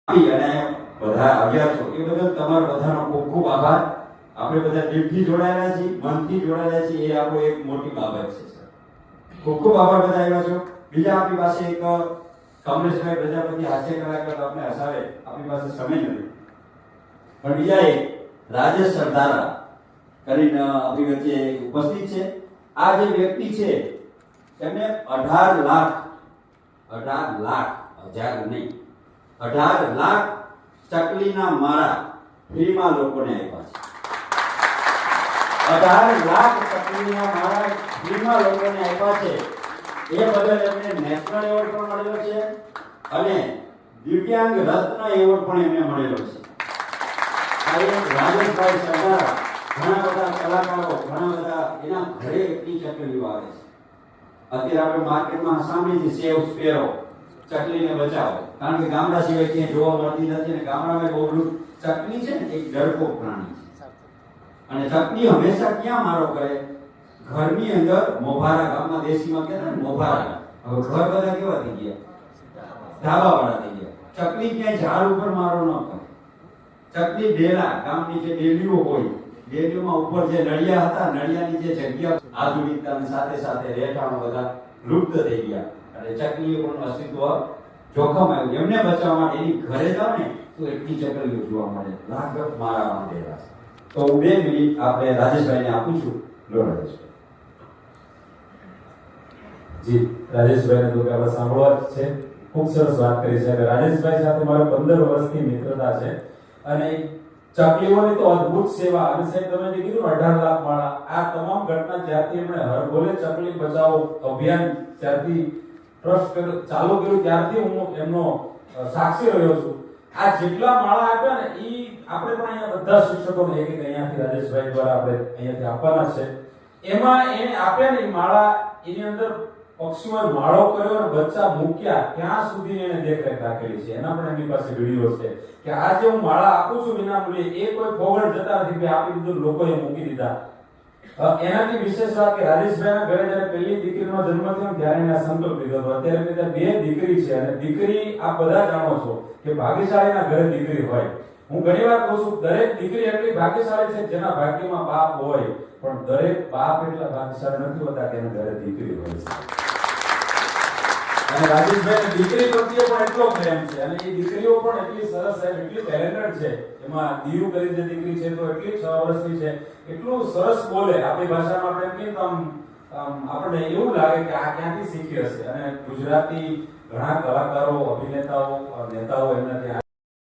અને બધા આવ્યા છો એ બદલ તમારો બધાનો ખૂબ ખૂબ આભાર. આપણે બધા દિલથી જોડાયેલા છીએ, મનથી જોડાયેલા છીએ, એ આપણો એક મોટી બાબત છે. ખૂબ ખૂબ આભાર બધા આવ્યા છો. બીજા આપણી પાસે એક કમલેશભાઈ પ્રજાપતિ હાસ્ય કલાકાર આપણે હસાવે, આપણી પાસે સમય નથી, પણ બીજા એક રાજેશ સરદારા કરીને આપણી વચ્ચે ઉપસ્થિત છે. આ જે વ્યક્તિ છે એમને 18 લાખ હજાર નહીં 18 લાખ ચકલીના માળા ફ્રીમાં લોકોને આપ્યા છે. 18 લાખ ચકલીના માળા ફ્રીમાં લોકોને આપ્યા છે. એ બદલ એમને નેશનલ એવોર્ડ પણ મળેલો છે અને દિવ્યાંગ રત્ન એવોર્ડ પણ એમને મળેલો છે. આ રાજેશભાઈ સરદારા ઘણા બધા કલાકારો, ઘણા બધા એના ઘરે એટલી ચકલીઓ આવે છે. અત્યારે આપણે માર્કેટમાં સાંભળી છે સેવ સ્પેરો, ચકલીને બચાવો, કારણ કે ગામડા સિવાય ક્યાંય જોવા મળતી નથી અને ગામડામાં બહુ ચકલી છે ને એક ડરપોક પ્રાણી છે અને ચકલી હંમેશા ક્યાં મારો કરે? ઘરની અંદર મોભારા, ગામમાં દેશીમાં કહેતા ને મોભારા. હવે ઘર બધા કેવા થઈ ગયા? ધાબાવાળા થઈ ગયા. ચકલી ક્યાંય ઝાડ ઉપર મારો ન કરે. ચકલી ડેલા, ગામની જે ડેલીઓ હોય, ડેલીઓમાં ઉપર જે નળિયા હતા, નળિયાની જે જગ્યા આધુનિકતાની સાથે સાથે રહેઠાણો બધા લુપ્ત થઈ ગયા અને ચકલીઓ પણ અસ્તિત્વ જોખમ આવ્યું. એમને બચાવવા માટે એની ઘરે જાવ ને તો એટલી ચકલીઓ જોવા મળે, લાખ મારા માટે. તો હું 2 મિનિટ આપણે રાજેશભાઈને આપું છું. લો રાજેશભાઈ. જી, રાજેશભાઈને તો આપણે સાંભળવા જ છે. ખૂબ સરસ વાત કરી છે. રાજેશભાઈ સાથે મારા 15 વર્ષની મિત્રતા છે અને ચકલીઓની તો અદ્ભુત સેવા. અને સાહેબ તમે જે કીધું 18 લાખ માળા, આ તમામ ઘટના જ્યારથી એમણે હર બોલે ચકલી બચાવો અભિયાન જ્યારથી ટ્રસ્ટ ચાલુ કર્યું ત્યારથી હું એમનો સાક્ષી રહ્યો છું. આ જેટલા માળા આપ્યા ને ઈ આપણે પણ અહીંયા બધા શિક્ષકોને એક એક અહીંયાથી રાજેશભાઈ દ્વારા આપણે અહીંયાથી આપવાના છે. એમાં એને આપ્યા ને માળા, એની અંદર પક્ષીઓએ માળો કર્યો અને બચ્ચા મૂક્યા ત્યાં સુધી એને દેખરેખ રાખેલી છે. એના પણ એમની પાસે વિડીયો છે કે આ જે હું માળા આપું છું વિનામૂલ્યે, એ કોઈ ફોગડ જતા નથી કે આપી દીધું, લોકોએ મૂકી દીધા. એનાથી વિશેષ વાત કે રાજેશભાઈના ઘરે જ્યારે પહેલી દીકરીનો જન્મ થયો ત્યારે એને સંકલ્પ લીધો હતો. અત્યારે ત્યાં 2 દીકરી છે અને દીકરી આ બધા જાણો છો કે ભાગ્યશાળીના ઘરે દીકરી હોય. હું ઘણીવાર કહું છું દરેક દીકરી એટલી ભાગ્યશાળી છે જેના ભાગ્યમાં બાપ હોય, પણ દરેક બાપ એટલા ભાગ્યશાળી નથી હોતા કે એના ઘરે દીકરી હોય છે. અને રાજેશભાઈ દીકરી પ્રત્યે પણ એટલો પ્રેમ છે અને એ દીકરીઓ પણ એટલી સરસ છે, એટલી ટેલેન્ટેડ છે. એમાં દીયુ કરી જે દીકરી છે તો એટલી 6 વર્ષની છે, એટલું સરસ બોલે. આપણી ભાષામાં આપણે કહીએ તો આપણને એવું લાગે કે આ ક્યાંથી શીખી હશે. અને ગુજરાતી ઘણા કલાકારો, અભિનેતાઓ, નેતાઓ એમના ત્યાં